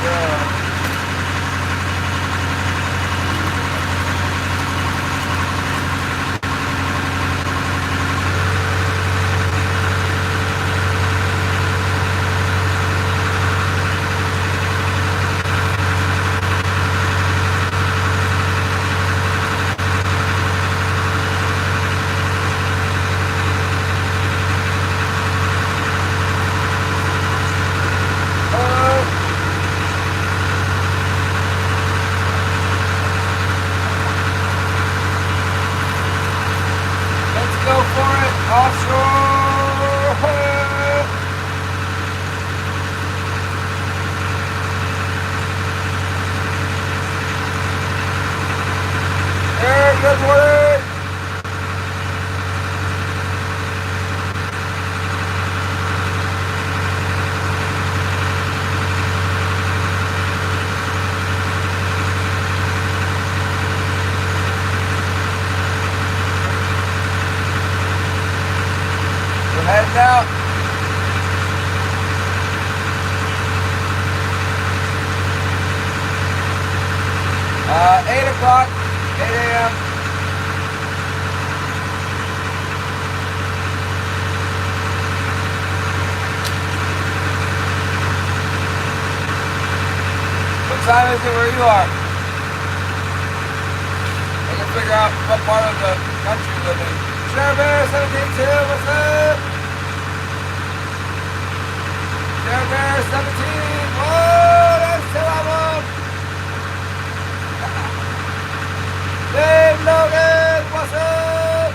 go. Good morning. We're heading out. Uh, 8 o'clock, 8 a.m. What time is it where you are? I can figure out what part of the country you live in. Share Bear 17-2, what's up? Share Bear 17, whoa, that's two of them. Dave Logan, what's up?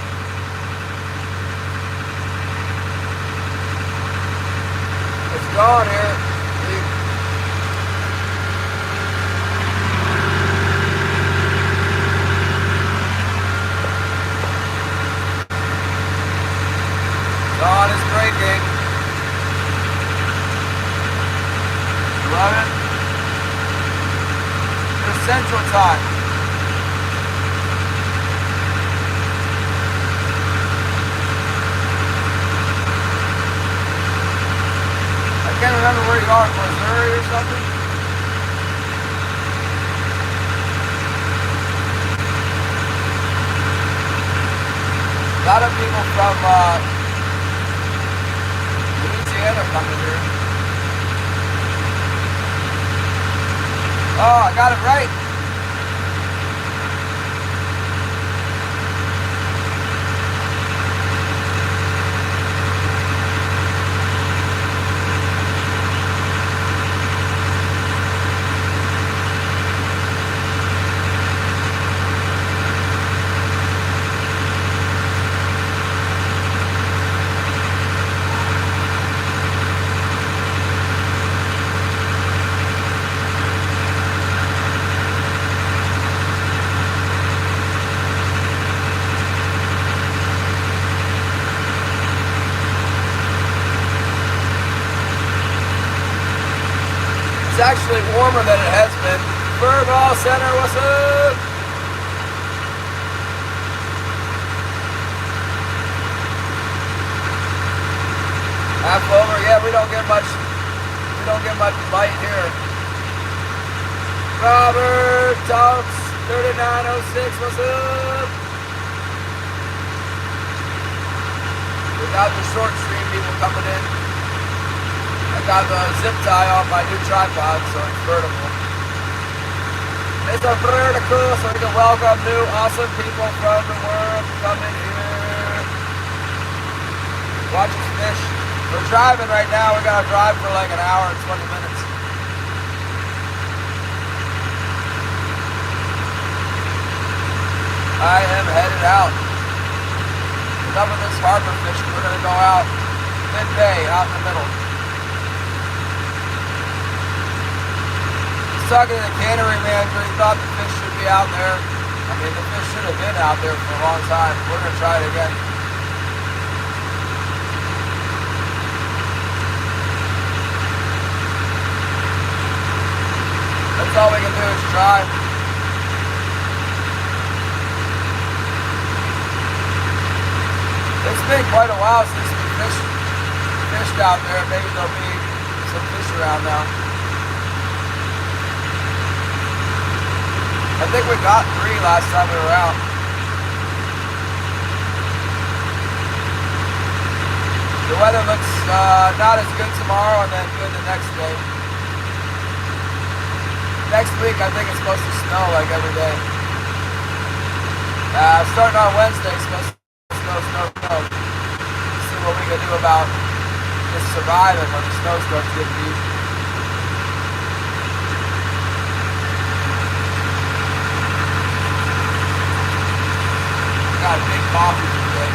It's gone here. Dawn is breaking. 11. It's Central Time. I can't remember where you are, Missouri or something. A lot of people from Louisiana coming here. Oh, I got it right. It's actually warmer than it has been. Furball Center, what's up? Half over, yeah, we don't get much light here. Robert Talks 3906, what's up? Without the short stream people coming in. I got the zip tie on my new tripod, so it's vertical. It's a vertical, so we can welcome new awesome people from the world to come in here. Watch us fish. We're driving right now. We're gonna drive for like an hour and 20 minutes. I am headed out. Enough of this harbor fishing. We're gonna go out midday, out in the middle. Talking to the cannery manager, he thought the fish should be out there. I mean, the fish should have been out there for a long time. We're going to try it again. That's all we can do is try. It's been quite a while since we fished out there. Maybe there'll be some fish around now. I think we got 3 last time we were out. The weather looks not as good tomorrow and then good the next day. Next week I think it's supposed to snow like every day. Starting on Wednesday, it's supposed to snow. See what we can do about just surviving when the snow starts getting deep. Got a big coffee today.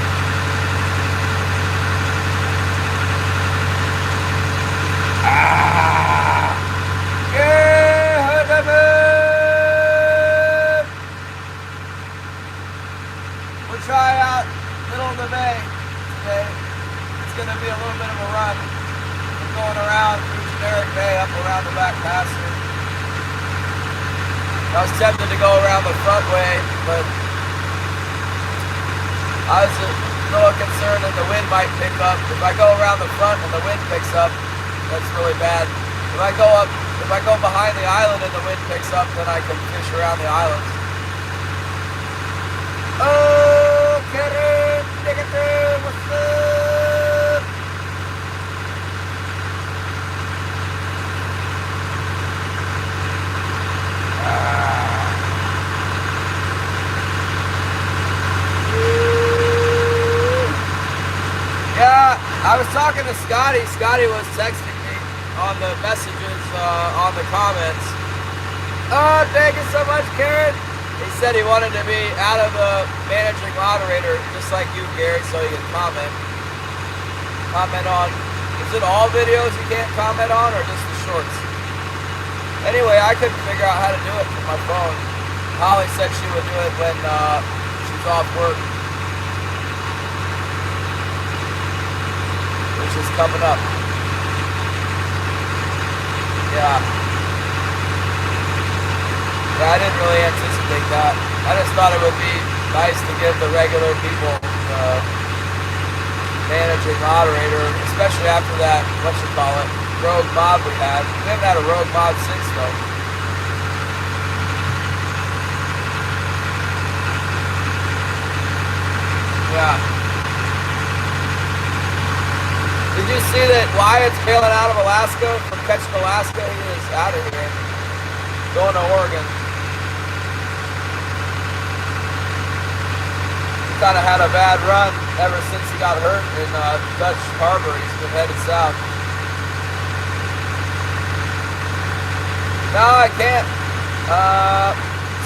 We'll try out middle of the bay today. It's going to be a little bit of a run. We're going around through Generic Bay, up around the back pass here. I was tempted to go around the front way, but I was a little concerned that the wind might pick up. If I go around the front and the wind picks up, that's really bad. If I go behind the island and the wind picks up, then I can fish around the island. Oh, Karen, negative, what's up? Yeah, I was talking to Scotty. Scotty was texting me on the messages, on the comments. Oh, thank you so much, Karen. He said he wanted to be out of the managing moderator, just like you, Gary, so he can comment. Comment on, is it all videos you can't comment on, or just the shorts? Anyway, I couldn't figure out how to do it from my phone. Holly said she would do it when she's off work, which is coming up. Yeah, I didn't really anticipate that. I just thought it would be nice to give the regular people managing moderator, especially after that, rogue mob we had. We haven't had a rogue mob since, though. Yeah. Did you see that Wyatt's bailing out of Alaska from catching Alaska? He is out of here, going to Oregon. He kind of had a bad run ever since he got hurt in Dutch Harbor. He's been headed south. No, I can't.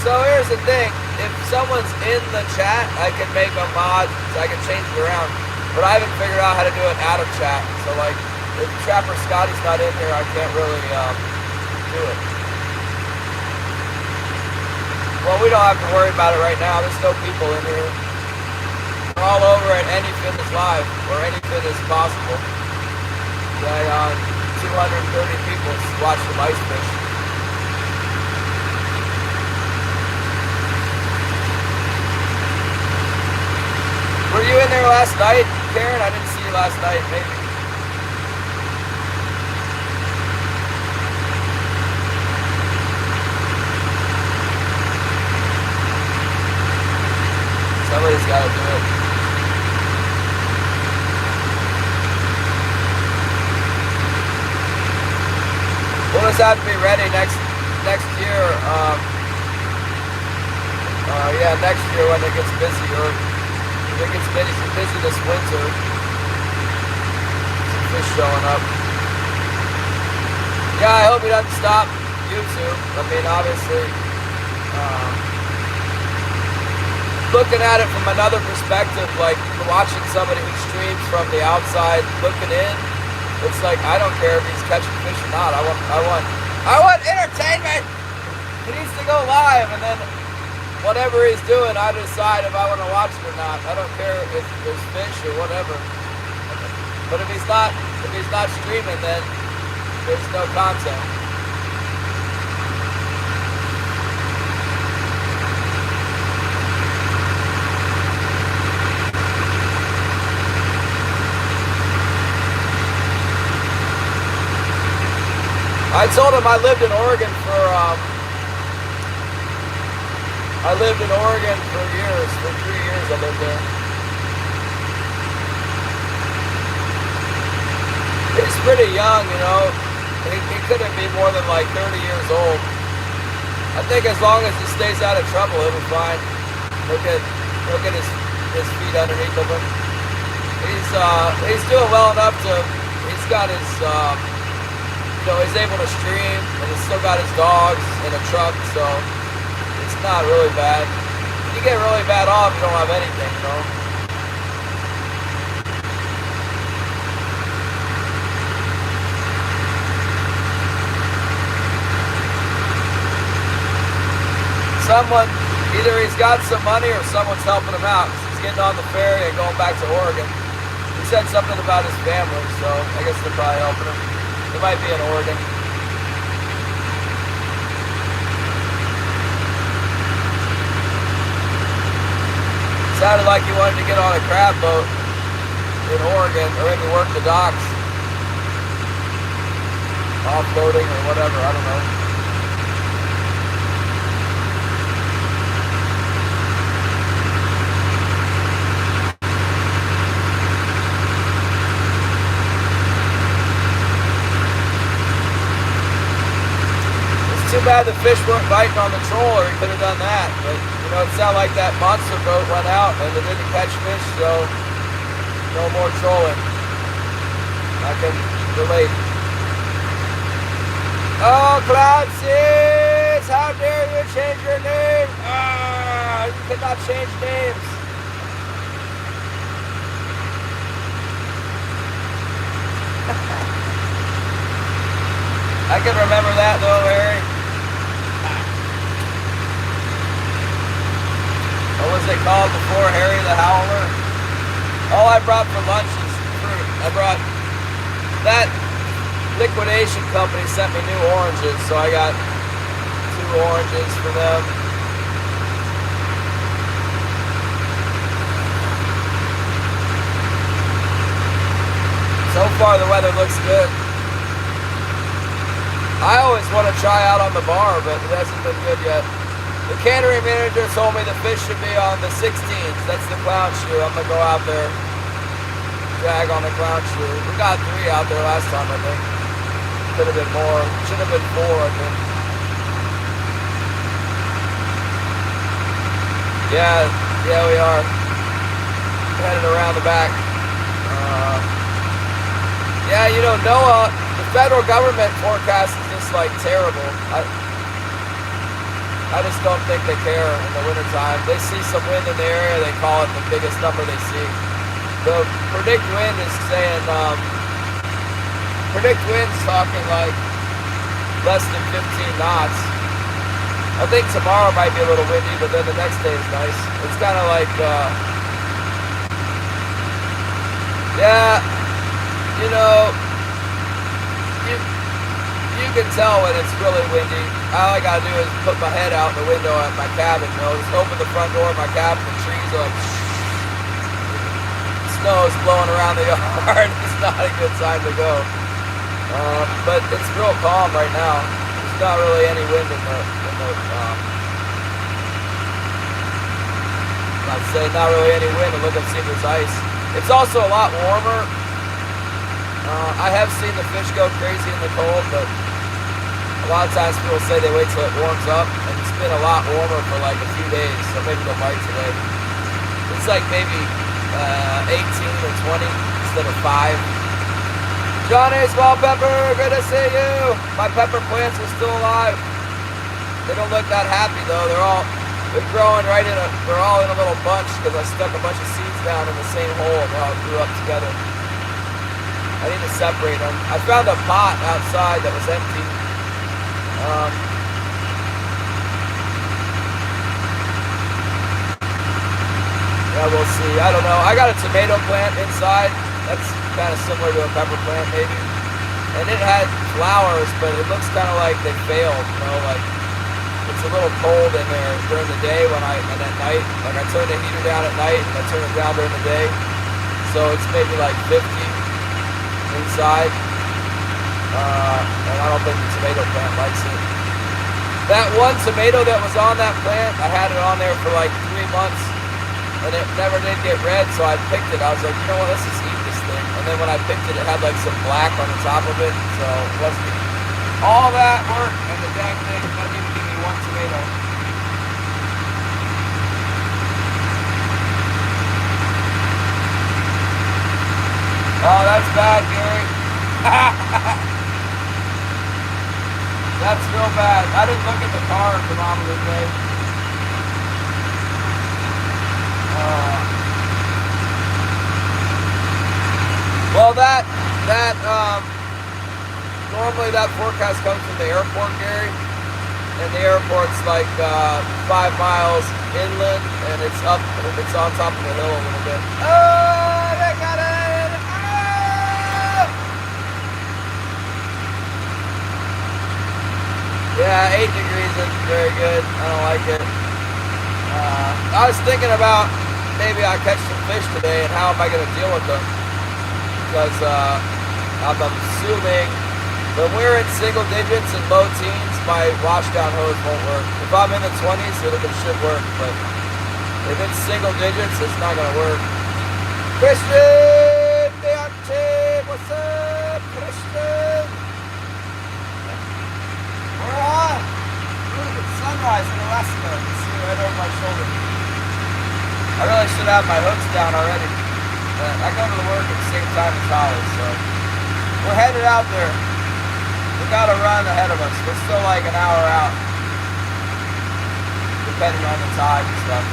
So here's the thing. If someone's in the chat, I can make a mod, so I can change it around. But I haven't figured out how to do it out of chat. So like, if Trapper Scotty's not in here, I can't really do it. Well, we don't have to worry about it right now. There's no people in here. We're all over at Anyfin is live, or Anyfin is possible. Okay, 230 people watch the ice fish. Were you in there last night, Karen? I didn't see you last night, maybe. Somebody's got to do it. We'll just have to be ready next year. Yeah, next year when it gets busy, or if it gets busy this winter. Some fish showing up. Yeah, I hope he doesn't stop YouTube. I mean, obviously, looking at it from another perspective, like watching somebody who streams from the outside looking in, it's like, I don't care if he's catching fish or not. I want entertainment. He needs to go live, and then whatever he's doing, I decide if I want to watch it or not. I don't care if there's fish or whatever. But if he's not streaming, then there's no content. I told him I lived in Oregon for I lived in Oregon for years. For 3 years I lived there. He's pretty young, you know. He couldn't be more than like 30 years old. I think as long as he stays out of trouble, he'll be fine. He'll get his feet underneath of him. He's doing well enough to. He's got his. He's able to stream, and he's still got his dogs and a truck, so it's not really bad. If you get really bad off, you don't have anything, you know. Someone, either he's got some money or someone's helping him out. He's getting on the ferry and going back to Oregon. He said something about his family, so I guess they're probably helping him. They might be in Oregon. Sounded like he wanted to get on a crab boat in Oregon, or maybe work the docks. Offloading or whatever, I don't know. Too bad the fish weren't biting on the trawler. He could have done that, but you know, it sounded like that monster boat went out and it didn't catch fish, so no more trolling. I can relate. Oh, Cloudseas! How dare you change your name? You cannot change names. I can remember that though, Harry. What was it called before, Harry the Howler? All I brought for lunch is fruit. I brought that liquidation company sent me new oranges, so I got 2 oranges for them. So far the weather looks good. I always want to try out on the bar, but it hasn't been good yet. The cannery manager told me the fish should be on the 16s. That's the clown shoe. I'm going to go out there, drag on the clown shoe. We got 3 out there last time, I think. Could have been more. Should have been 4, I think. Yeah, we are. Headed around the back. Yeah, you know, NOAA, the federal government forecast is just like terrible. I just don't think they care in the wintertime. They see some wind in the area, they call it the biggest number they see. The predict wind is saying, predict wind's talking like less than 15 knots. I think tomorrow might be a little windy, but then the next day is nice. It's kind of like, yeah, you know, you can tell when it's really windy. All I gotta do is put my head out the window at my cabin, you know, just open the front door of my cabin, the trees are like, snow is blowing around the yard. It's not a good time to go. But it's real calm right now. There's not really any wind in the I'd say not really any wind, and look and see if there's ice. It's also a lot warmer. I have seen the fish go crazy in the cold, but a lot of times people say they wait till it warms up, and it's been a lot warmer for like a few days, so maybe they'll bite today. It's like maybe 18 or 20 instead of 5. Johnny Small Pepper, good to see you. My pepper plants are still alive. They don't look that happy though. They're growing right in they're all in a little bunch because I stuck a bunch of seeds down in the same hole and they all grew up together. I need to separate them. I found a pot outside that was empty. Yeah, we'll see. I don't know. I got a tomato plant inside. That's kind of similar to a pepper plant, maybe. And it had flowers, but it looks kind of like they failed. You know, like it's a little cold in there during the day and at night. Like I turn the heater down at night and I turn it down during the day. So it's maybe like 50 inside. And I don't think the tomato plant likes it. That one tomato that was on that plant, I had it on there for like 3 months, and it never did get red, so I picked it. I was like, you know what, let's just eat this thing. And then when I picked it, it had like some black on the top of it, so it wasn't all that work, and the dang thing didn't even give me one tomato. Oh, that's bad, Gary. That's real bad. I didn't look at the car thermometer today. Well, normally that forecast comes from the airport, Gary, and the airport's like 5 miles inland, and it's on top of the hill a little bit. Oh, they got it! Oh! Yeah, 8 degrees isn't very good. I don't like it. I was thinking about maybe I catch some fish today, and how am I going to deal with them? Because I'm assuming when we're in single digits and low teens, my washdown hose won't work. If I'm in the 20s, it should work, but if it's single digits, it's not going to work. Christian! Deontay! What's up, Christian? We're on! Look at sunrise in Alaska. You see it right over my shoulder. I really should have my hooks down already. But I go to work at the same time as college, so we're headed out there. We got a run ahead of us. We're still like an hour out, depending on the tide and stuff.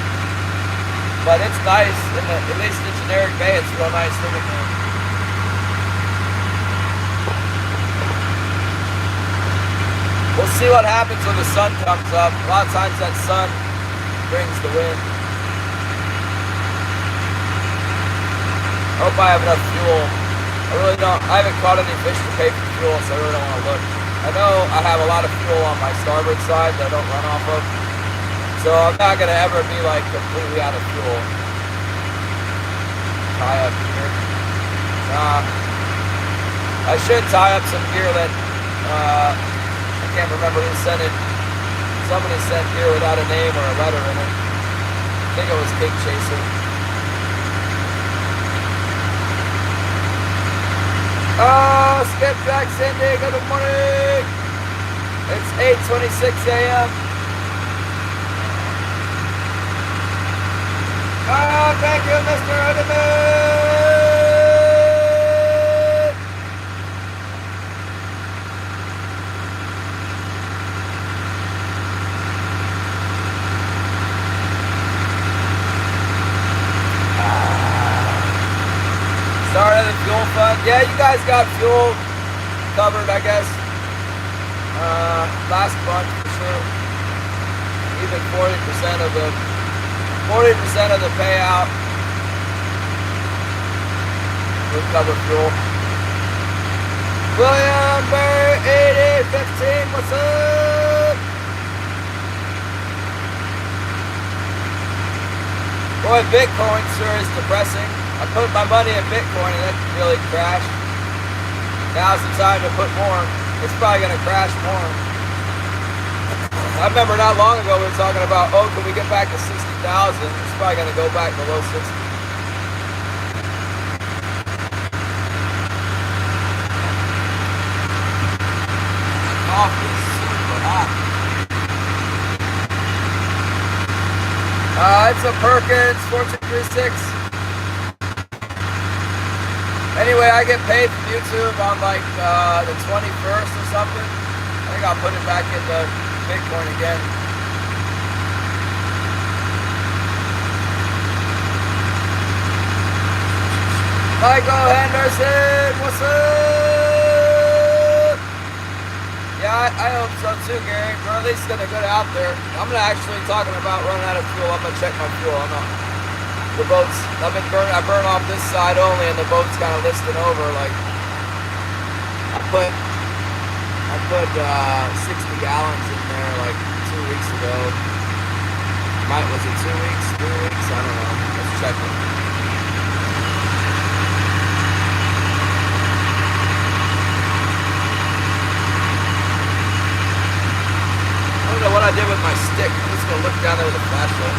But it's nice, at least in Generic Bay, it's real nice living there. We'll see what happens when the sun comes up. A lot of times that sun brings the wind. I hope I have enough fuel. I really don't. I haven't caught any fish to pay for fuel, so I really don't want to look. I know I have a lot of fuel on my starboard side that I don't run off of, so I'm not going to ever be like completely out of fuel. Tie up gear. Nah. I should tie up some gear that, I can't remember who sent it. Somebody sent gear without a name or a letter in it. I think it was King Chaser. Oh, Skipjack Cindy, good morning. It's 8:26 a.m. Oh, thank you, Mr. Hoodman. Started the fuel fund. Yeah, you guys got fuel covered, I guess. Last month for sure. Even 40% of the payout would cover fuel. William Berry 8815, what's up? Boy, Bitcoin sure is depressing. I put my money in Bitcoin and it really crashed. Now's the time to put more. It's probably going to crash more. I remember not long ago we were talking about, oh, can we get back to 60,000? It's probably going to go back below 60. Coffee is super hot. It's a Perkins 4236. Anyway, I get paid from YouTube on like the 21st or something. I think I'll put it back into Bitcoin again. Michael Henderson, what's up? Yeah, I hope so too, Gary. We're at least gonna get out there. I'm gonna actually talking about running out of fuel. I'm gonna check my fuel. I'm not. The boats, I burn off this side only, and the boat's kind of listing over. Like, I put 60 gallons in there like 2 weeks ago. Was it 2 weeks, 3 weeks? I don't know. Let's check it. I don't know did with my stick. I'm just gonna look down there with a flashlight.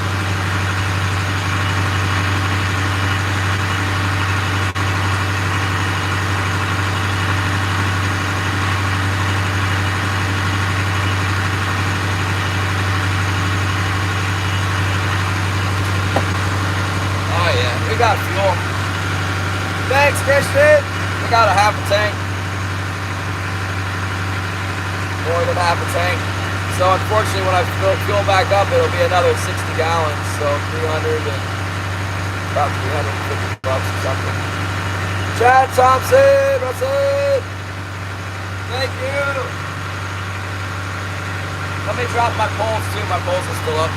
Oh yeah, we got fuel. Thanks, Christian. We got a half a tank. More than half a tank. So unfortunately, when I fill fuel back up, it'll be another 60 gallons. So 300 and about 350 bucks or something. Chad Thompson, what's up? Thank you. Let me drop my poles too. My poles are still up.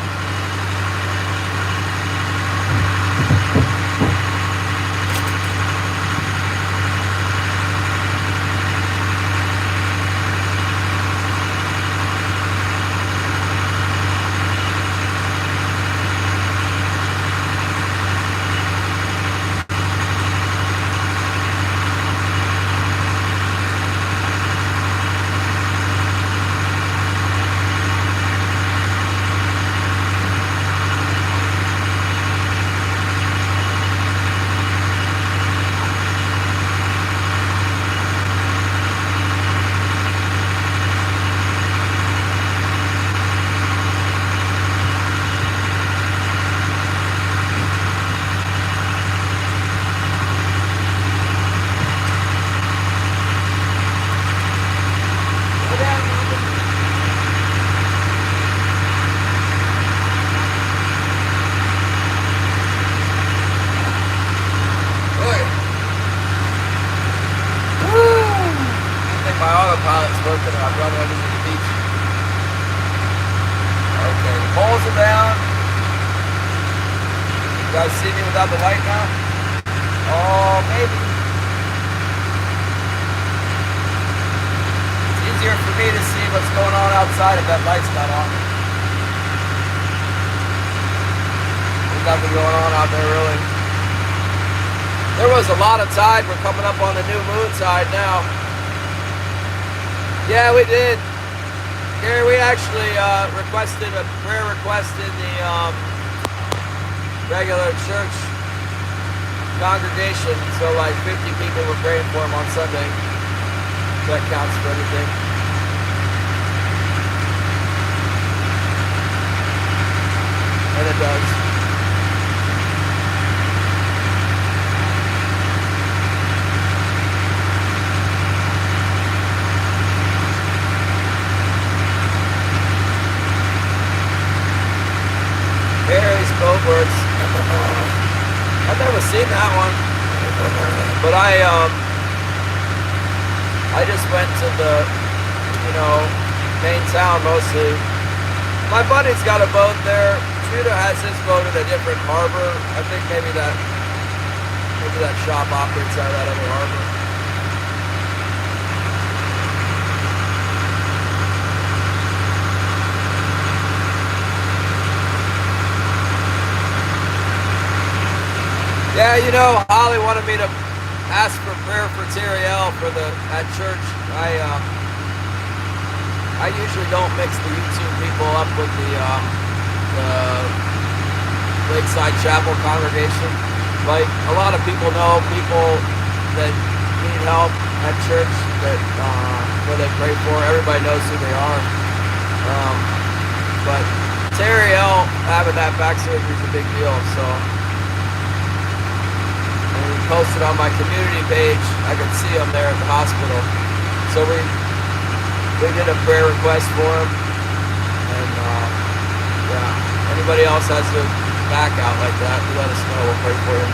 The light now? Oh, maybe. It's easier for me to see what's going on outside if that light's not on. There's nothing going on out there really. There was a lot of tide. We're coming up on the new moon tide now. Yeah, we did. Gary, we actually requested a prayer request in the regular church congregation, so like 50 people were praying for him on Sunday. That counts for anything. And it does. Harry's Boatworks. I've never seen that one, but I just went to the, main town mostly. My buddy's got a boat there. Judah has his boat in a different harbor. I think maybe that shop operates out of that other harbor. Yeah, Holly wanted me to ask for prayer for Terriel at church. I usually don't mix the YouTube people up with the Lakeside Chapel congregation. Like, a lot of people know people that need help at church where they pray for. Everybody knows who they are. But Terriel having that back surgery is a big deal, so posted on my community page. I could see him there at the hospital. So we did a prayer request for him. And yeah, anybody else has a back out like that, let us know. We'll pray for him.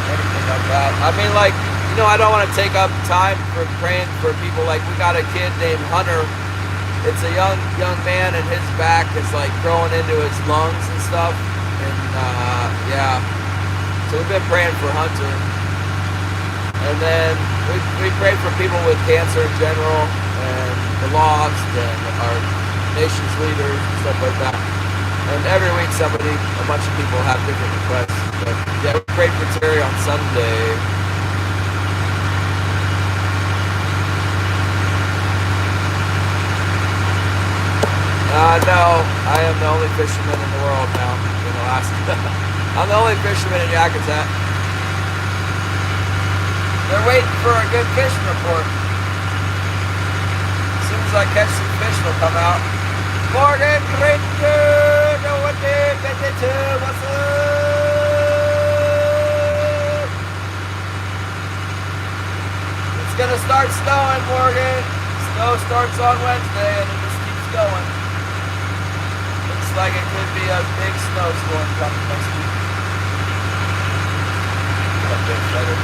Anything like that. I mean, like, I don't want to take up time for praying for people. Like, we got a kid named Hunter. It's a young man, and his back is like growing into his lungs and stuff. And yeah. So we've been praying for Hunter. And then we prayed for people with cancer in general, and the lost, and our nation's leaders, and stuff like that. And every week a bunch of people have different requests. But yeah, we prayed for Terry on Sunday. No, I am the only fisherman in the world now in Alaska. I'm the only fisherman in Yakutat. They're waiting for a good fishing report. As soon as I catch some fish, they'll come out. Morgan Granger, no one did, what's up? It's gonna start snowing, Morgan. Snow starts on Wednesday and it just keeps going. Looks like it could be a big snowstorm coming next week. A big feather.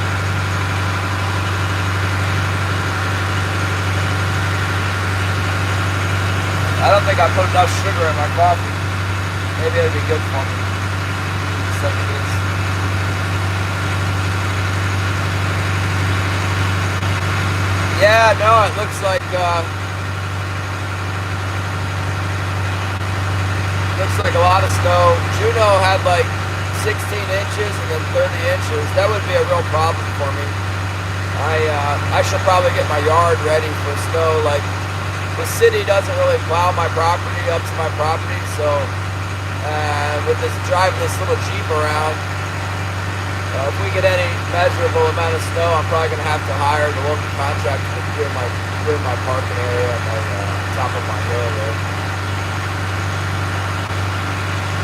I don't think I put enough sugar in my coffee. Maybe it'd be good for me. Just like it is. Yeah, no, it looks like a lot of snow. Juneau had like 16 inches and then 30 inches. That would be a real problem for me. I should probably get my yard ready for snow. Like, the city doesn't really plow my property up to my property, so with this driving this little Jeep around, if we get any measurable amount of snow, I'm probably gonna have to hire the local contractor to clear my parking area on my top of my hill there.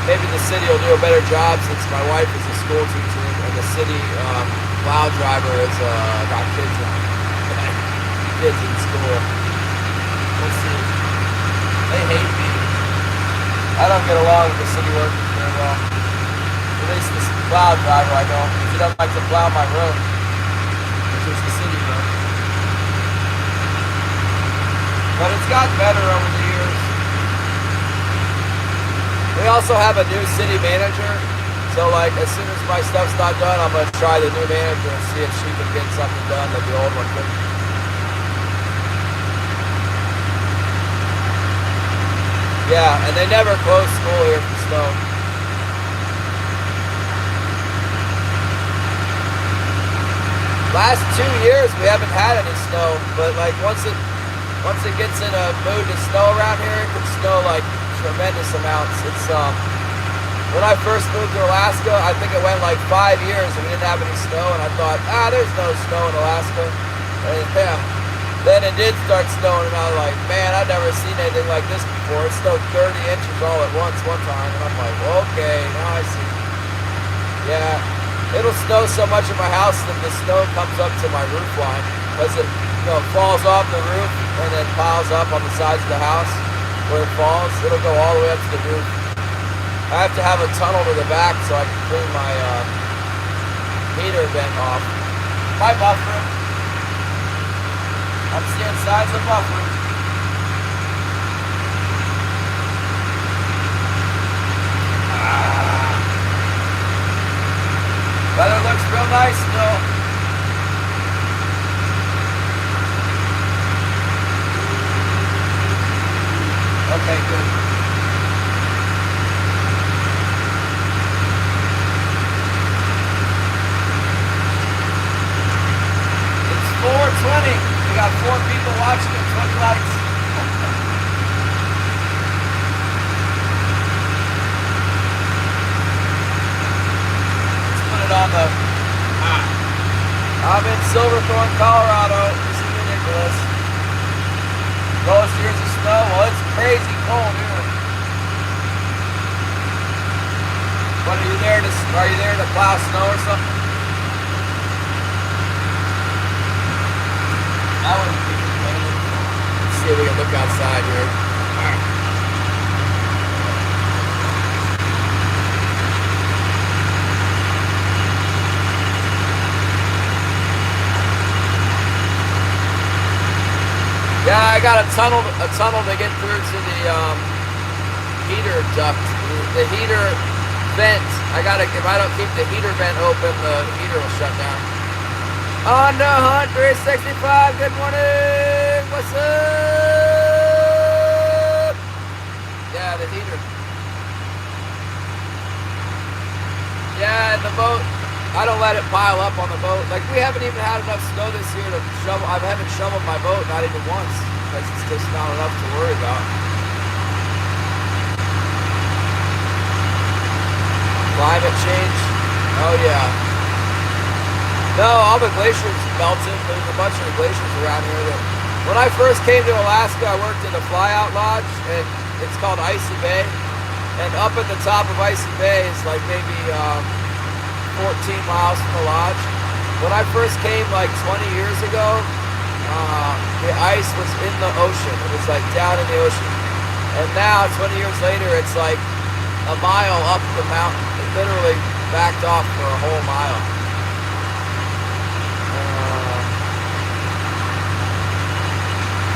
Maybe the city will do a better job since my wife is a school teacher and the city plow driver is got kids in school. We'll see. They hate me. I don't get along with the city workers very well. At least the plow driver I don't, because he doesn't like to plow my road, which is the city road. But it's gotten better over the years. We also have a new city manager, so like as soon as my stuff's not done, I'm gonna try the new manager and see if she can get something done that the old one couldn't. Yeah, and they never close school here for snow. Last 2 years we haven't had any snow, but like once it gets in a mood to snow around here, it can snow like tremendous amounts. It's when I first moved to Alaska, I think it went like 5 years and we didn't have any snow, and I thought, there's no snow in Alaska. And yeah. Then it did start snowing, and I was like, man, I've never seen anything like this before. It snowed 30 inches all at once one time, and I'm like, well, okay, now I see. Yeah, it'll snow so much in my house that the snow comes up to my roof line, because it falls off the roof and then piles up on the sides of the house where it falls. It'll go all the way up to the roof. I have to have a tunnel to the back so I can clean my heater vent off. My buffer. I'm seeing signs of buffering. Weather looks real nice still. Okay, good. It's 4:20. We got 4 people watching and 20 likes. Let's put it on the... I'm in Silverthorne, Colorado. This is ridiculous. Lowest years of snow. Well, it's crazy cold here. What, are you there to plow snow or something? That would be good. Let's see if we can look outside here. Yeah, I got a tunnel to get through to the heater duct. The heater vent. If I don't keep the heater vent open, the heater will shut down. On the hunt, 365, good morning, what's up? Yeah, the heater. Yeah, and the boat, I don't let it pile up on the boat. Like, we haven't even had enough snow this year to shovel. I haven't shoveled my boat, not even once, because it's just not enough to worry about. Climate change? Oh yeah. No, all the glaciers melted. There's a bunch of glaciers around here. When I first came to Alaska, I worked at a flyout lodge, and it's called Icy Bay. And up at the top of Icy Bay is like maybe 14 miles from the lodge. When I first came like 20 years ago, the ice was in the ocean. It was like down in the ocean. And now, 20 years later, it's like a mile up the mountain. It literally backed off for a whole mile.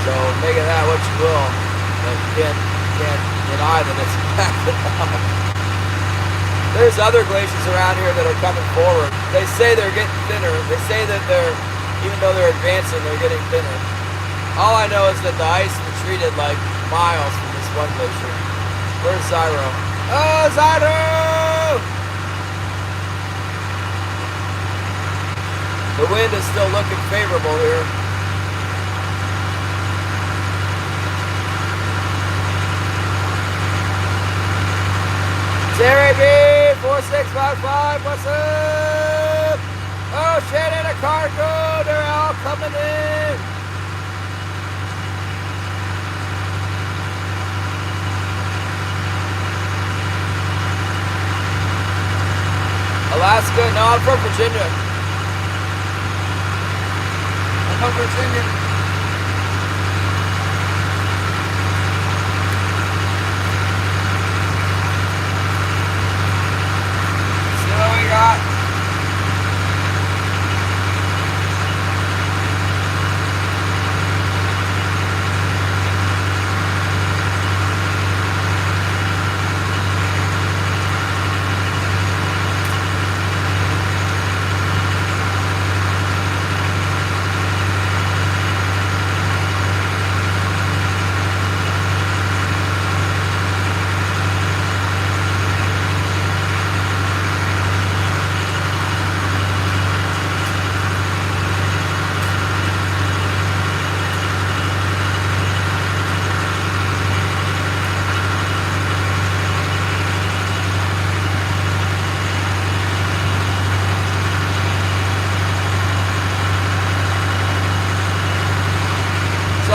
So make of that what you will, but you can't deny that it's backing off. There's other glaciers around here that are coming forward. They say they're getting thinner. They say that even though they're advancing, they're getting thinner. All I know is that the ice retreated like miles from this one glacier. Where's Zyro? Oh, Zyro! The wind is still looking favorable here. Terry B, 4655, what's up? Oh shit, in a cargo, they're all coming in. Alaska, no, I'm from Virginia. I'm from Virginia.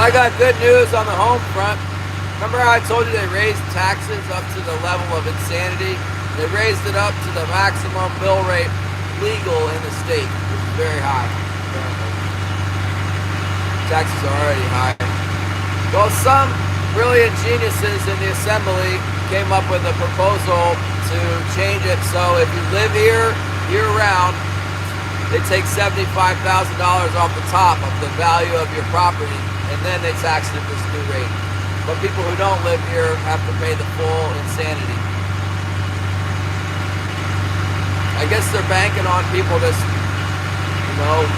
I got good news on the home front. Remember how I told you they raised taxes up to the level of insanity? They raised it up to the maximum mill rate legal in the state, which is very high. Taxes are already high. Well, some brilliant geniuses in the assembly came up with a proposal to change it so if you live here year-round, they take $75,000 off the top of the value of your property, and then they tax it at this new rate. But people who don't live here have to pay the full insanity. I guess they're banking on people just,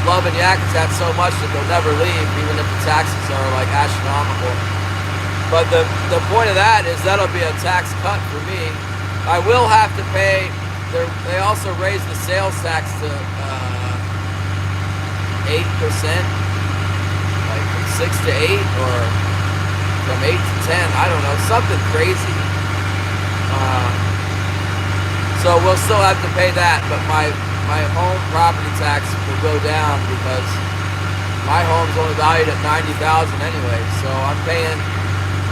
loving Yakutat so much that they'll never leave, even if the taxes are like astronomical. But the point of that is that'll be a tax cut for me. I will have to pay. They also raised the sales tax to 8%. Like from 6 to 8 or from 8 to 10, I don't know, something crazy. So we'll still have to pay that, but my home property tax will go down because my home's only valued at $90,000 anyway. So I'm paying,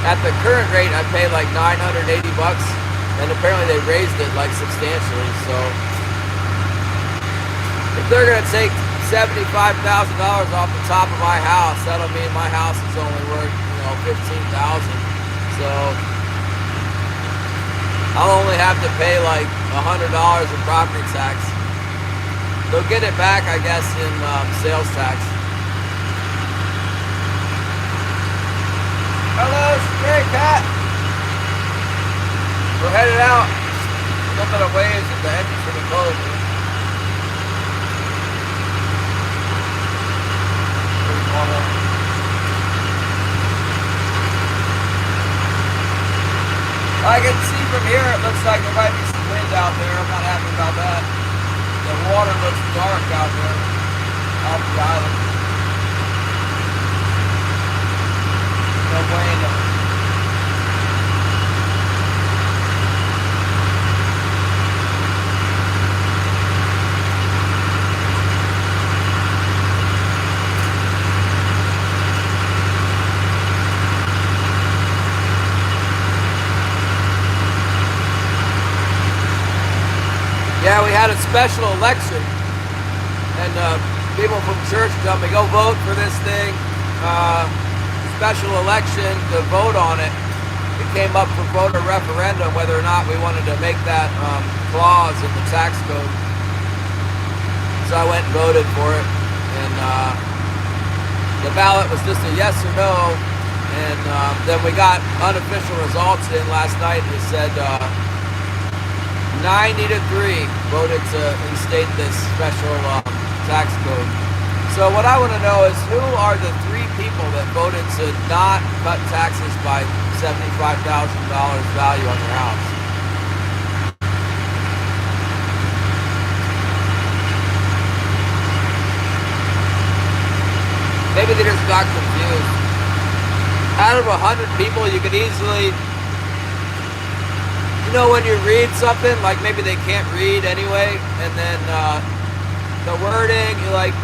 at the current rate, I pay like $980, and apparently they raised it like substantially. So if they're gonna take $75,000 off the top of my house, that'll mean my house is only worth, $15,000. So I'll only have to pay like $100 in property tax. They'll get it back, I guess, in sales tax. Hello, stray cat. We're headed out. A little bit of waves at the entrance of the closure. I can see from here, it looks like there might be some wind out there. I'm not happy about that. The water looks dark out there off the island. No bueno. Yeah, we had a special election, and people from church told me, go vote for this thing. Special election to vote on it. It came up for voter referendum whether or not we wanted to make that clause in the tax code. So I went and voted for it, and the ballot was just a yes or no, and then we got unofficial results in last night. It said 90-3 voted to instate this special tax code. So what I want to know is, who are the 3 people that voted to not cut taxes by $75,000 value on your house? Maybe they just got confused. Out of 100 people, you could easily, you know, when you read something, like maybe they can't read anyway, and then the wording, you're like,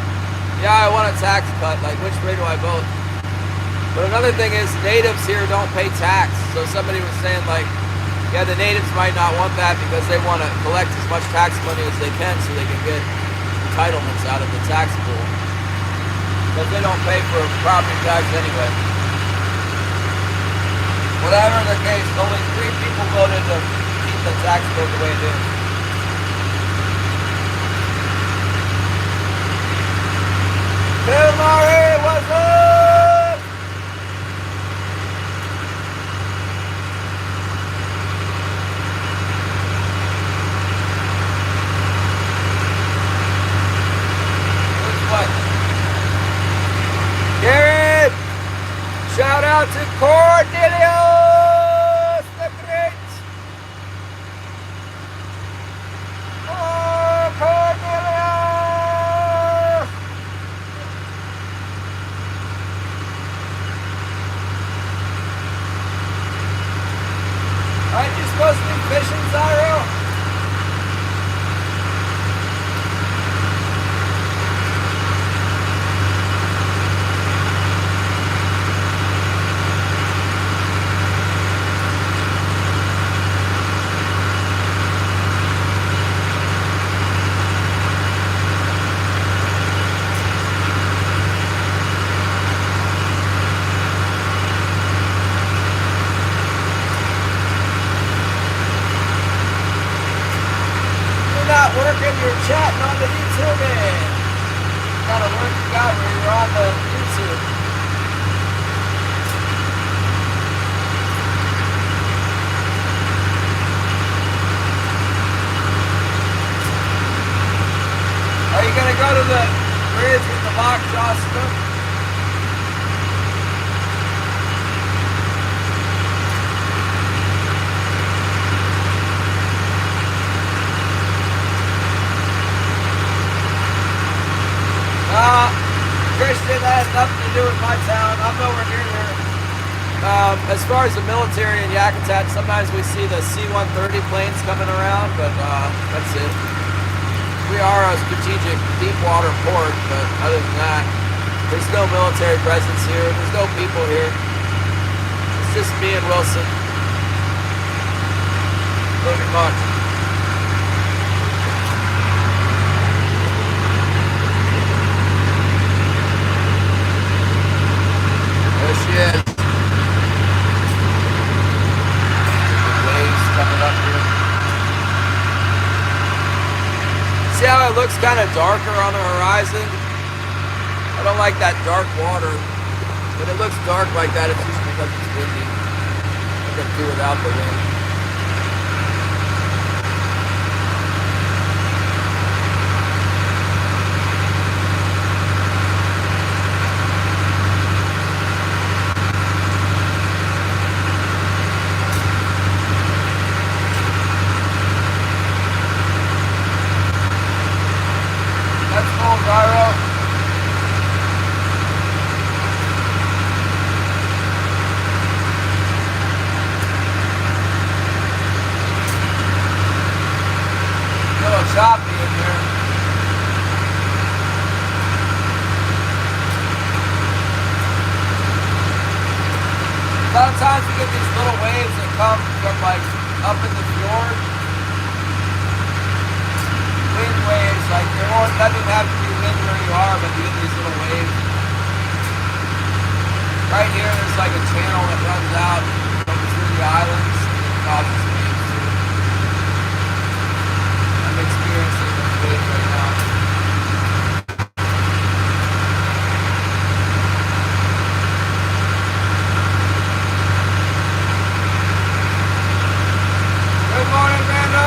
yeah, I want a tax cut, like which way do I vote? But another thing is, natives here don't pay tax. So somebody was saying like, yeah, the natives might not want that because they want to collect as much tax money as they can so they can get entitlements out of the tax pool. But they don't pay for property tax anyway. Whatever the case, only 3 people voted to keep the tax code the way it is. Bill Murray, what's up? Which one? Garrett! Shout out to Cornelius the Great! Oh, Cornelius! Aren't you supposed to be fishing, Zyro? Working, you're chatting on the YouTube, man. Gotta work you out when you're on the YouTube. Are you gonna go to the bridge with the box, Austin? Christian, that has nothing to do with my town. I'm nowhere near there. As far as the military in Yakutat, sometimes we see the C-130 planes coming around, but that's it. We are a strategic deep water port, but other than that, there's no military presence here. There's no people here. It's just me and Wilson. Pretty much. There she is. Waves coming up here. See how it looks kind of darker on the horizon? I don't like that dark water. When it looks dark like that, it's just because it's windy. I can do without the wind. Choppy in here. A lot of times we get these little waves that come from like up in the fjord. doesn't even have to be wind where you are, but you get these little waves. Right here, there's like a channel that runs out from through the islands and causes waves too. I'm experiencing those waves right now. Good morning, Rando!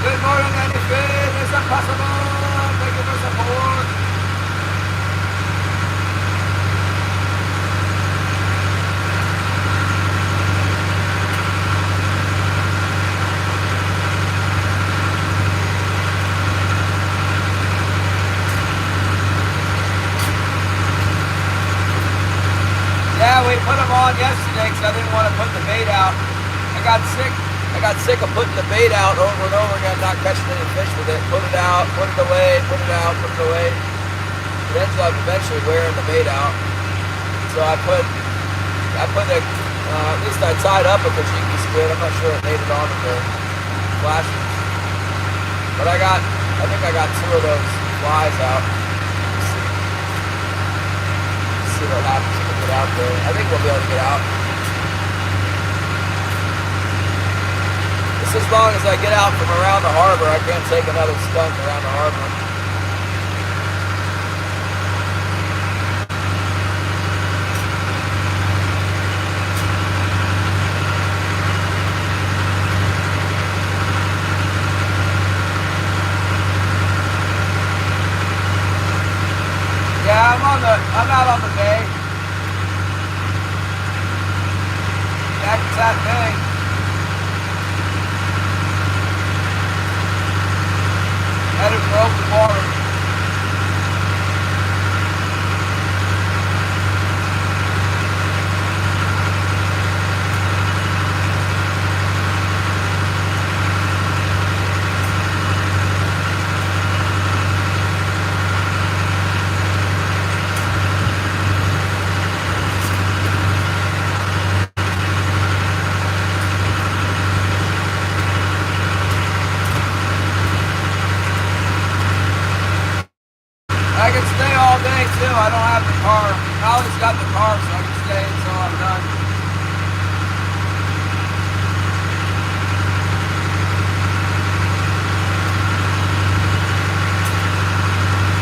Good morning, anything is impossible. Thank you for support. Yeah, we put them on yesterday because I didn't want to put the bait out. I got sick of putting the bait out over and over again, not catching any fish with it. Put it out, put it away, put it out, put it away. It ends up eventually wearing the bait out. So I put a, at least I tied up a Kajiki squid. I'm not sure it made it onto the flashes. But I think I got 2 of those flies out. Let's see what happens when we get out there. I think we'll be able to get out. As long as I get out from around the harbor, I can't take another skunk around the harbor. Yeah, I'm out on the bay. That's that thing. Headed for open water. I can stay all day too. I don't have the car. I always got the car, so I can stay until I'm done.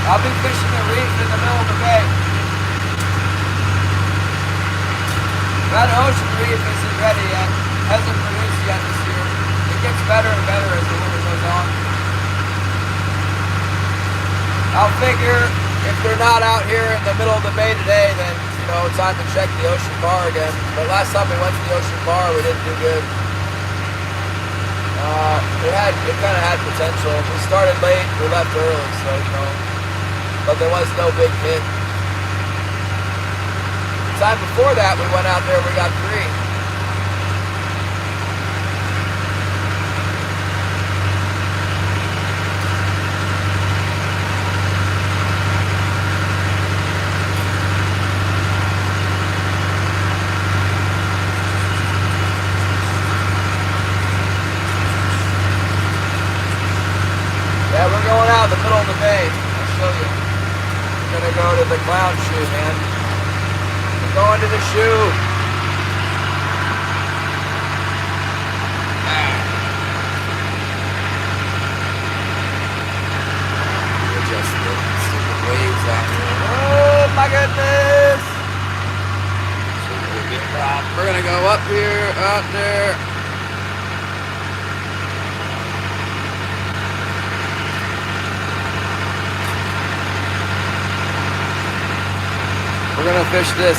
I'll be fishing the reef in the middle of the bay. That ocean reef isn't ready yet. Hasn't produced yet this year. It gets better and better as the winter goes on. I'll figure if they're not out here in the middle of the bay today, then, you know, time to check the ocean bar again. But last time we went to the ocean bar, we didn't do good. It kind of had potential. We started late, we left early, so, you know, but there was no big hit. The time before that, we went out there, we got 3. Yeah, we're going out in the middle of the bay. I'll show you. We're gonna go to the clown shoe, man. We're going to the shoe. Just the stupid waves out here. Oh my goodness! We're gonna go up here, out there. We're gonna fish this.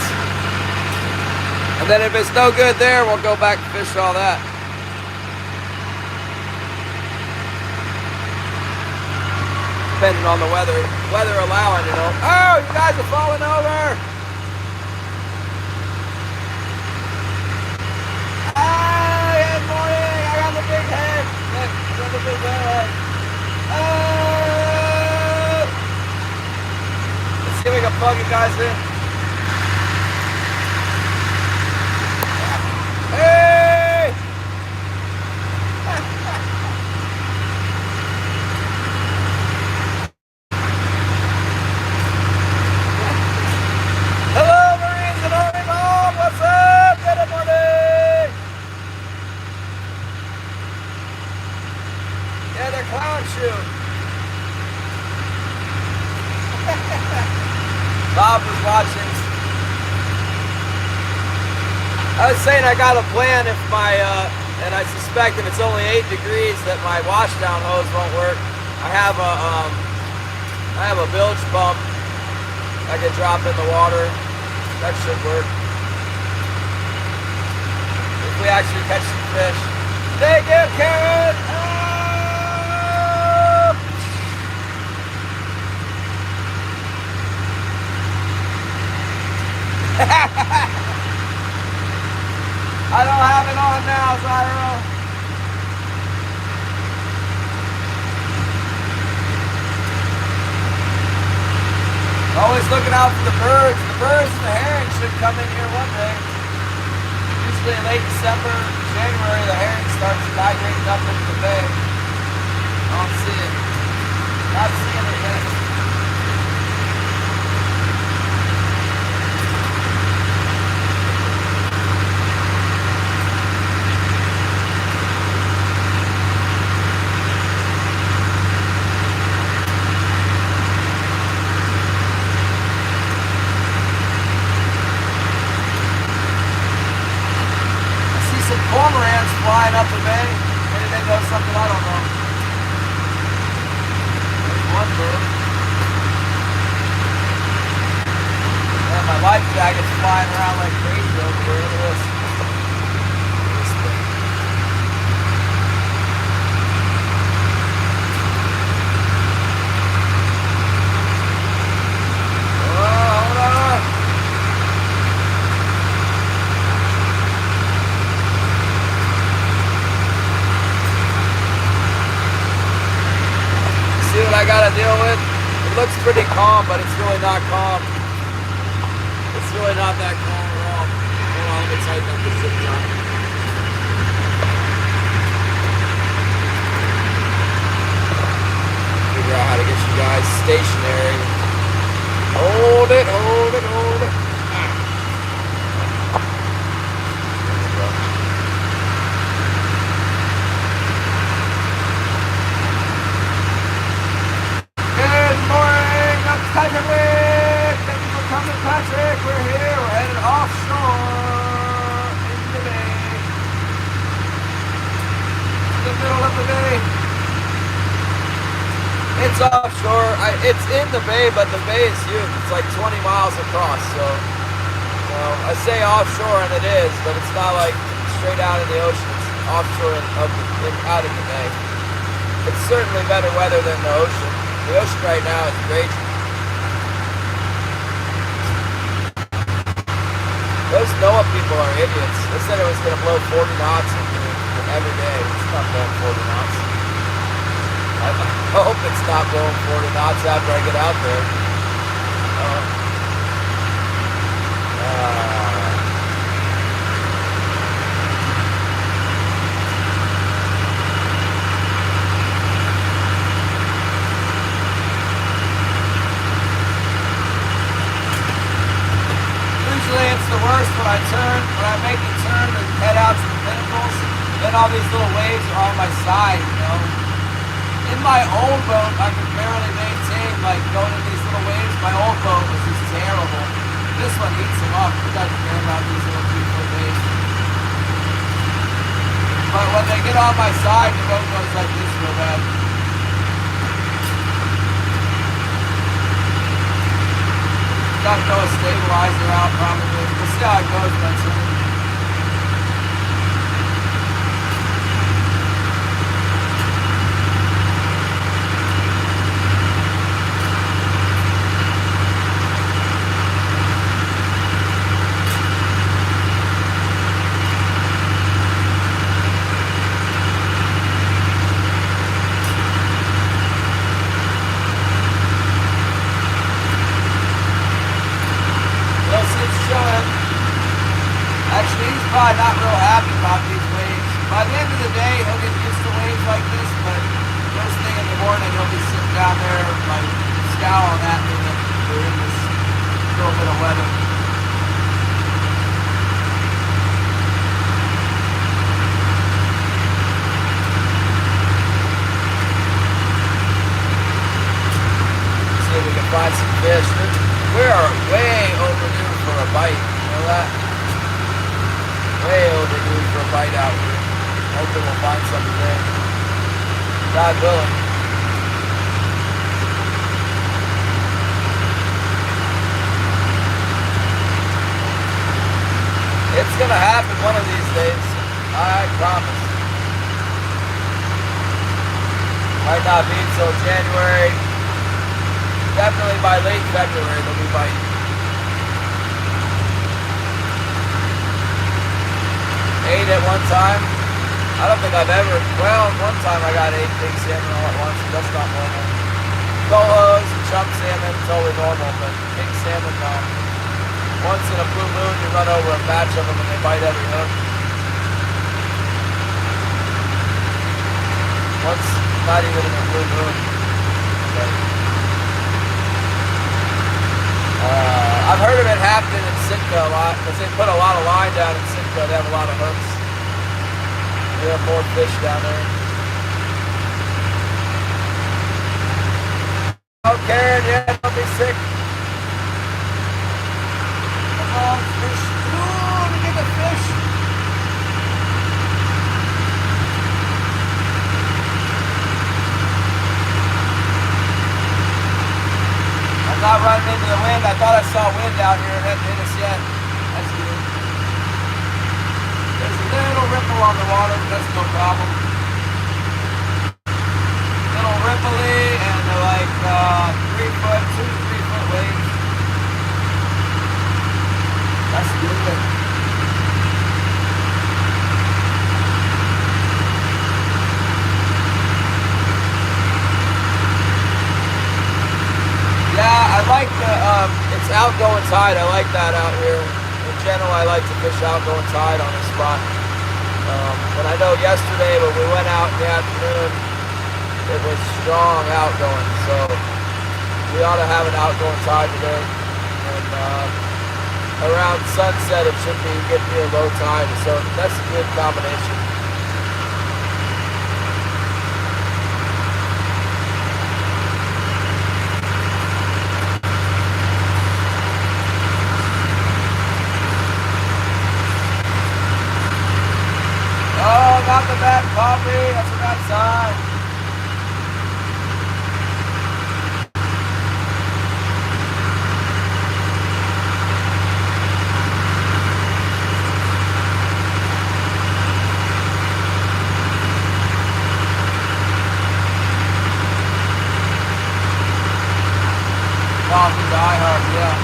And then if it's no good there, we'll go back and fish all that. Depending on the weather allowing, you know. Oh, you guys are falling over! Ah, good morning! I got the big head! I got the big head! Oh! Let's see if we can plug you guys in. Hey! saying I got a plan if my, and I suspect if it's only 8 degrees that my washdown hose won't work. I have a bilge pump I could drop in the water. That should work. If we actually catch some fish. Thank you, Karen! I don't have it on now, Zyro. Always looking out for the birds. The birds and the herring should come in here one day. Usually in late December, January, the herring starts migrating up into the bay. I don't see it. Not seeing it yet. Cormorants flying up the bay. Maybe they know something I don't know. There's one bird. Man, my life jacket's flying around like crazy over here. Look at this. This thing. Oh, hold on. See what I gotta deal with? It looks pretty calm, but it's really not calm. It's really not that calm at all. Hold on, let me tighten up the zip tie. Figure out how to get you guys stationary. Hold it, hold it, hold it. Patrick! Thank you for coming, Patrick. We're here. We're headed offshore in the bay. In the middle of the bay. It's offshore. It's in the bay, but the bay is huge. It's like 20 miles across. So, you know, I say offshore, and it is, but it's not like straight out in the ocean. It's offshore out in the bay. It's certainly better weather than the ocean. The ocean right now is great. Those NOAA people are idiots. They said it was going to blow 40 knots every day. It's not blowing 40 knots. I hope it's not blowing 40 knots after I get out there. Usually it's the worst when I make a turn and head out to the pinnacles, then all these little waves are on my side, you know. In my old boat, I could barely maintain, like, going in these little waves. My old boat was just terrible. This one eats them up. It doesn't care about these little 2-foot waves. But when they get on my side, the boat goes like this real bad. Got to throw a stabilizer out probably. We'll see how it goes when I turn. Actually, he's probably not real happy about these waves. By the end of the day, he'll get used to waves like this, but first thing in the morning, he'll be sitting down there, like, scowling at me that we're in this little bit of weather. See if we can find some fish. We are way overdue for a bite. You know that? Way bite out here. Hopefully we'll find some today. God willing. It's gonna happen one of these days. I promise. Might not be until January. Definitely by late February they'll be biting. 8 at one time. I don't think I've ever, well, one time I got 8 big salmon all at once. That's not normal. Cohos and chum salmon, totally normal, but big salmon, no. Once in a blue moon, you run over a batch of them and they bite every hook. Once, not even in a blue moon. But, I've heard of it happening in Sitka a lot, because they put a lot of line down in Sitka. They have a lot of hooks. They have more fish down there. Oh, Karen, yeah, don't be sick. Come on, fish. Ooh, let me get the fish. I'm not running into the wind. I thought I saw wind out here. It hasn't hit us yet. That's good. There's a little ripple on the water, but that's no problem. Little ripply, and they're like 2 to 3 foot waves. That's good. Yeah, I like the, it's outgoing tide. I like that out here. In general, I like to fish outgoing tide on this spot. But I know yesterday when we went out in the afternoon, it was strong outgoing. So we ought to have an outgoing tide today. And around sunset, it should be getting near low tide. So that's a good combination. Oh, not the bad coffee. That's a bad sign. Coffee die hard, yeah.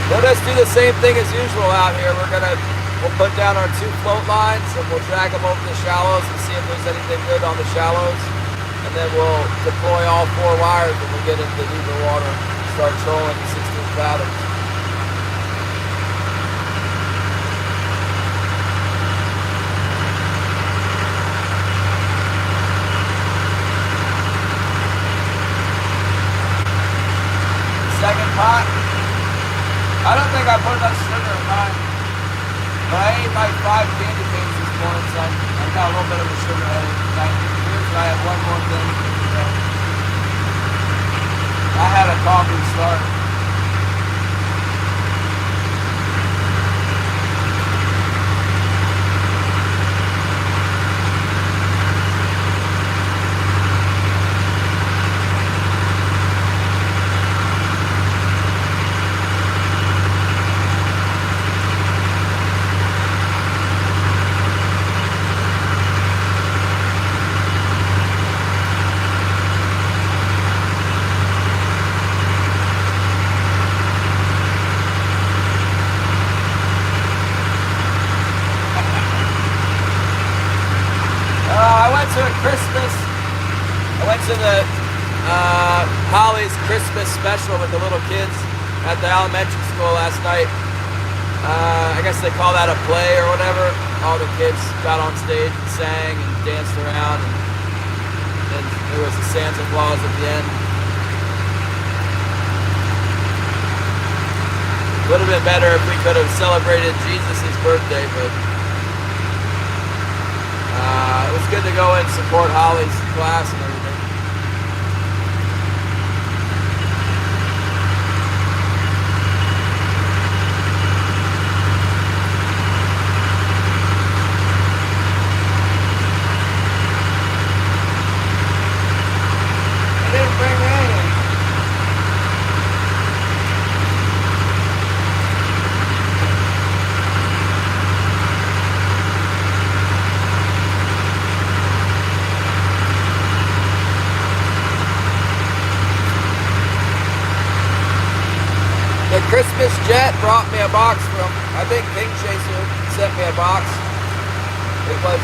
We'll just do the same thing as usual out here. We'll put down our 2 float lines and we'll drag them over the shallows and see if there's anything good on the shallows. And then we'll deploy all 4 wires when we get into deeper water. Start trolling 16 fathoms. Second pot. I don't think I put enough sugar in mine. But I ate like 5 candy canes this morning, so I got a little bit of a sugar headache. Here's I have one more thing. I had a coffee start. I went to the Holly's Christmas special with the little kids at the elementary school last night. I guess they call that a play or whatever. All the kids got on stage and sang and danced around, and there was a Santa Claus at the end. Would have been better if we could have celebrated Jesus' birthday, but it was good to go and support Holly's class and everything. I didn't bring any. The Christmas Jet brought me a box from, I think King Chaser sent me a box. It was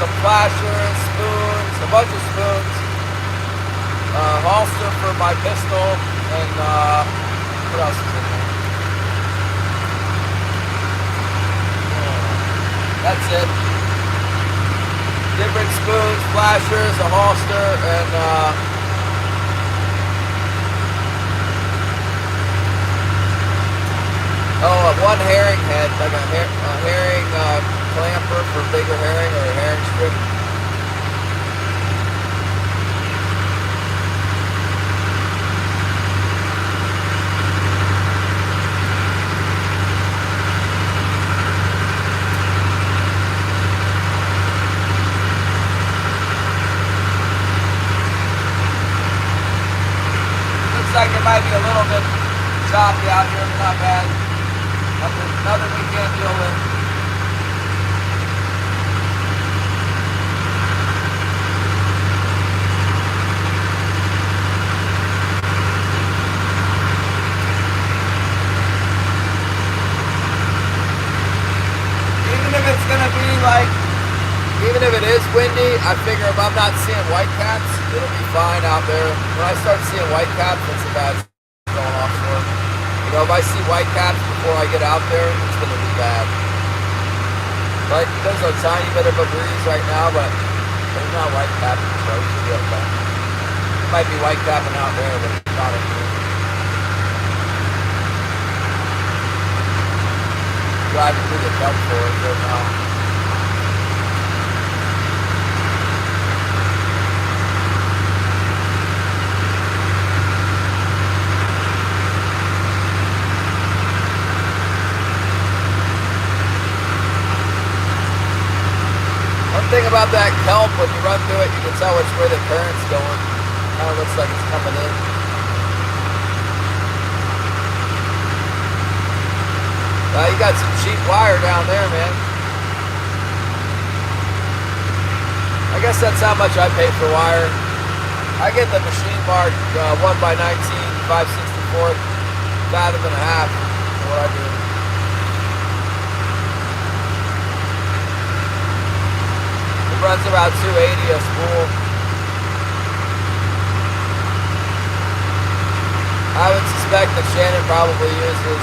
some flashers, spoons, a bunch of spoons, holster for my pistol, and what else is in there? That's it. Different spoons, flashers, a holster, and one herring head, like a herring clamper for bigger herring, or a herring strip. Looks like it might be a little bit choppy out here, but not bad. Nothing we can't deal with. Even if it is windy, I figure if I'm not seeing whitecaps, it'll be fine out there. When I start seeing whitecaps, that's a bad going offshore. You know, if I see whitecaps before I get out there, it's going to be bad. Like, there's a tiny bit of a breeze right now, but there's not whitecapping, so it should be okay. It might be whitecapping out there, but it's not in here. Driving through the Kelp Forest right now. Thing about that kelp, when you run through it, you can tell which way the current's going. Kind of looks like it's coming in. You got some cheap wire down there, man. I guess that's how much I pay for wire. I get the machine mark 1x19 5/64 fathom and a half. That's what I do. Runs about 280 a spool. I would suspect that Shannon probably uses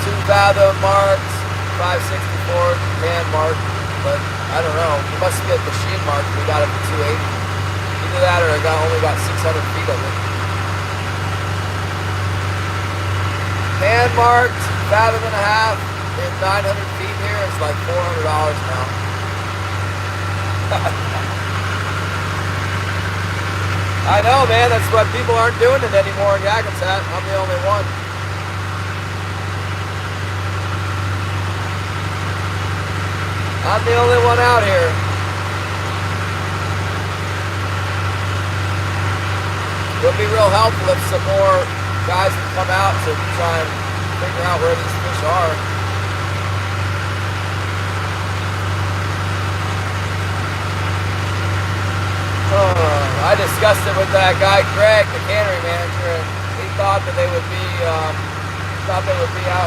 2 fathom marks, 5/64 hand mark, but I don't know. It must be a machine mark. We got it for 280. Either that or I only got 600 feet of it. Hand marked, fathom and a half. In 900 feet here, it's like $400 now. I know, man. That's why people aren't doing it anymore in Yakutat. I'm the only one. I'm the only one out here. It would be real helpful if some more guys would come out to try and figure out where these fish are. I discussed it with that guy Greg, the cannery manager, and he thought that they would be out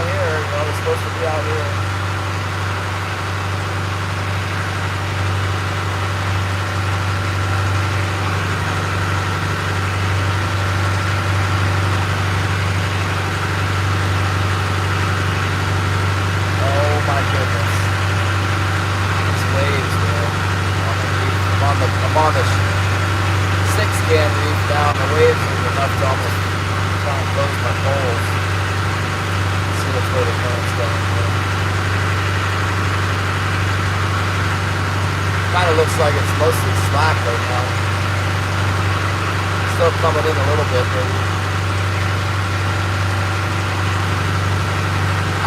here. You know, they're supposed to be out here. Oh my goodness! These waves, man. I'm on the 6-can reef down. The waves are enough to almost try and close my poles. See which way the current's going. Kind of looks like it's mostly slack right now. Still coming in a little bit, maybe.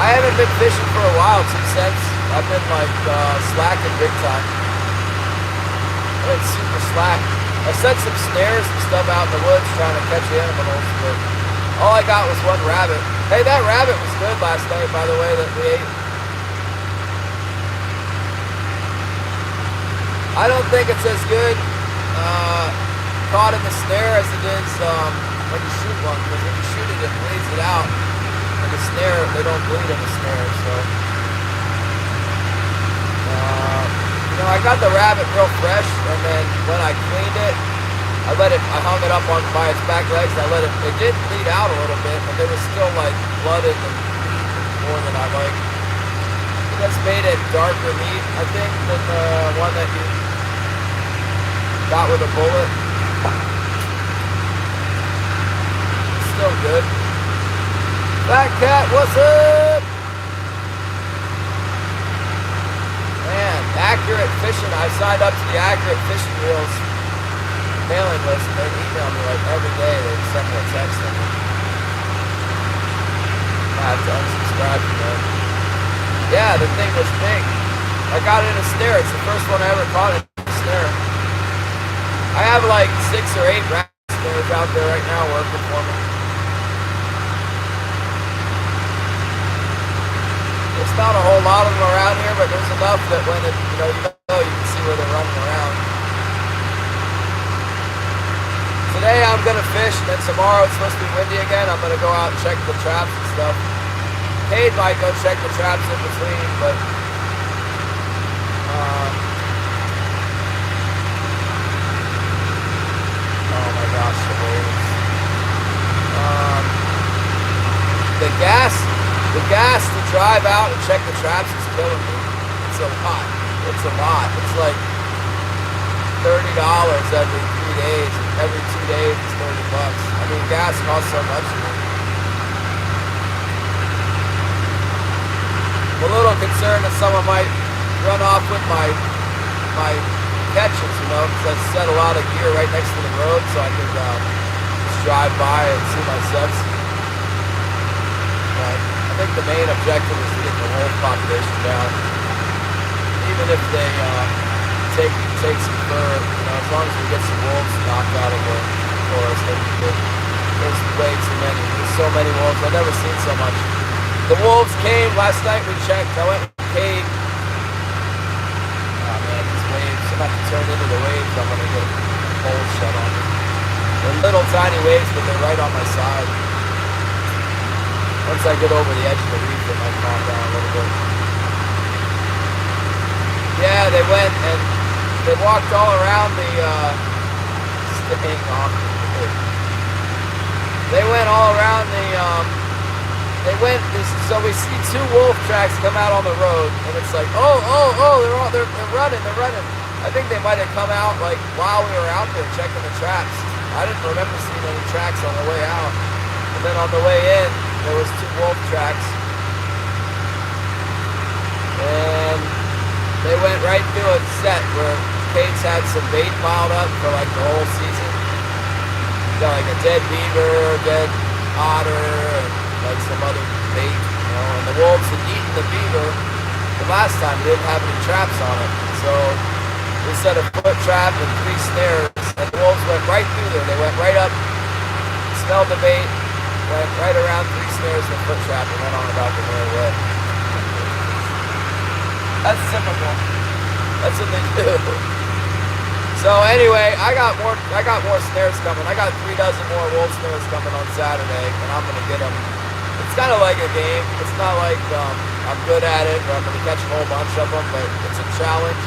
I haven't been fishing for a while, 2 cents. I've been like slacking big time. I've been super slack. I set some snares and stuff out in the woods trying to catch animals, but all I got was 1 rabbit. Hey, that rabbit was good last night, by the way, that we ate. I don't think it's as good caught in the snare as it is when you shoot one, because when you shoot it, it bleeds it out. In the snare, they don't bleed in the snare, so. You know, I got the rabbit real fresh, and then when I cleaned it, I hung it up by its back legs, and it did bleed out a little bit, but there was still like blood in the meat more than I like. It just made it darker meat, I think, than the one that you got with a bullet. It's still good. Fat Cat, what's up? Man, Accurate Fishing. I signed up to the Accurate Fishing Reels mailing list, and they email me like every day. They send me a text. I have to unsubscribe from them. Yeah, the thing was big. I got it in a snare. It's the first one I ever caught in a snare. I have like 6 or 8 rat snares out there right now working for me. There's not a whole lot of them around here, but there's enough that when it, you can see where they're running around. Today I'm gonna fish, and then tomorrow it's supposed to be windy again. I'm gonna go out and check the traps and stuff. Cade might go check the traps in between, but oh my gosh, the waves. The gas to drive out and check the traps is killing me. It's a lot. It's a lot. It's like $30 every 3 days. Every 2 days it's $30. I mean, gas costs so much to me. I'm a little concerned that someone might run off with my catches, because I set a lot of gear right next to the road so I could just drive by and see my sets. But I think the main objective is to get the wolf population down. Even if they take some fur, as long as we get some wolves knocked out of the forest, there's way too many. There's so many wolves. I've never seen so much. The wolves came last night. We checked. I went with Cade. Oh man, these waves. I'm about to turn into the waves. I'm gonna get a hole shut on me. They're little tiny waves, but they're right on my side. Once I get over the edge of the reef, it might calm down a little bit. Yeah, they went and they walked all around the staying off. They went all around the so we see 2 wolf tracks come out on the road, and it's like, they're running. I think they might have come out like while we were out there checking the traps. I didn't remember seeing any tracks on the way out. And then on the way in, there was 2 wolf tracks. And they went right through a set where Cade's had some bait piled up for like the whole season. Got like a dead beaver, dead otter, and like some other bait, and the wolves had eaten the beaver the last time. They didn't have any traps on it. So we set a foot trap and 3 snares, and the wolves went right through there. They went right up, smelled the bait, went right around 3 snares and a foot trap, and went on about their way. That's typical. That's what they do. So anyway, I got more snares coming. I got 3 dozen more wolf snares coming on Saturday, and I'm gonna get them. It's kind of like a game. It's not like I'm good at it or I'm gonna catch a whole bunch of them, but it's a challenge,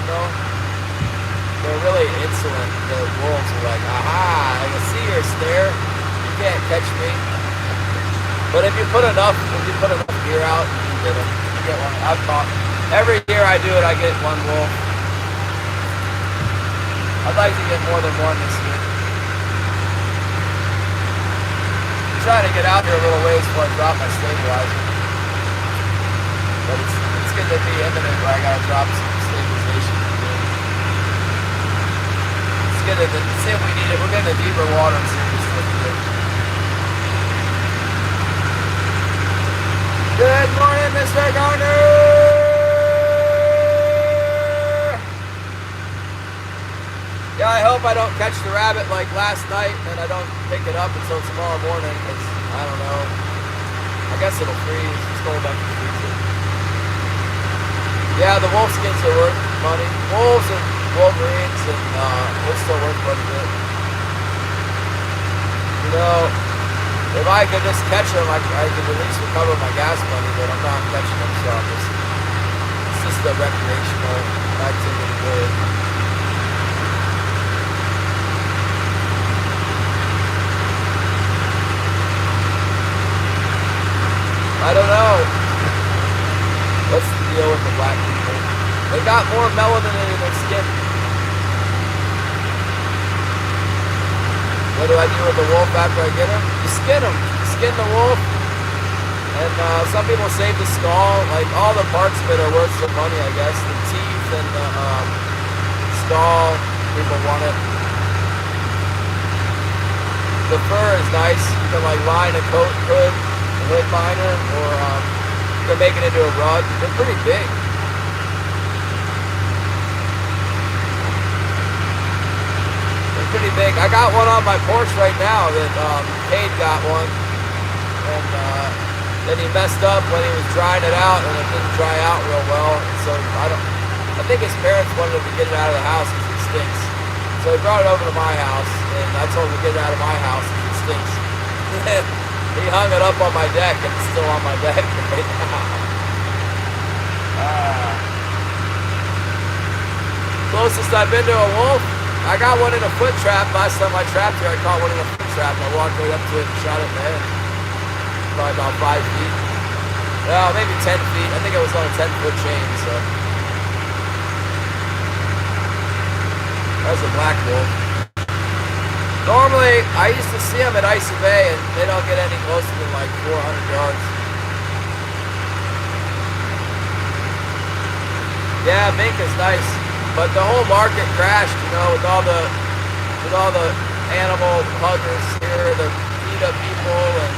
They're really insolent. The wolves are like, aha, I can see your snare. You can't catch me. But if you put enough gear out, you can get them. You get one. I've caught. Every year I do it, I get 1 wolf. I'd like to get more than 1 this year. I'm trying to get out here a little ways before I drop my stabilizer. But it's going to be imminent where I gotta drop some stabilization. get into, see if we need it. We'll get into deeper water and see if we still need it. Good morning, Mr. Garner! Yeah, I hope I don't catch the rabbit like last night and I don't pick it up until tomorrow morning, because, I don't know, I guess it'll freeze. It's cold enough to freeze it. Yeah, the wolf skins are worth money. Wolves and wolverines and will still worth quite a bit. You know, if I could just catch them, I could at least recover my gas money, but I'm not catching them, so it's just a recreational activity, really. I don't know. What's the deal with the black people? They got more melanin in their skin. What do I do with the wolf after I get him? You skin him. You skin the wolf. And some people save the skull. Like, all the parts of it are worth some money, I guess. The teeth and the skull. People want it. The fur is nice. You can, like, line a coat hood. Hood liner, or you can make it into a rug. They're pretty big. They're pretty big. I got one on my porch right now that Cade got one, and then he messed up when he was drying it out, and it didn't dry out real well. And so I think his parents wanted him to get it out of the house because it stinks. So he brought it over to my house, and I told him to get it out of my house because it stinks. He hung it up on my deck, and it's still on my deck right now. Closest I've been to a wolf, I got one in a foot trap. Last time I trapped here, I caught one in a foot trap. I walked right up to it and shot it in the head. Probably about 5 feet. Well, maybe 10 feet. I think it was on a 10-foot chain, so. That was a black wolf. Normally, I used to see them at Icy Bay, and they don't get any closer than like 400 yards. Yeah, mink is nice, but the whole market crashed, you know, with all the animal huggers here, the PETA people, and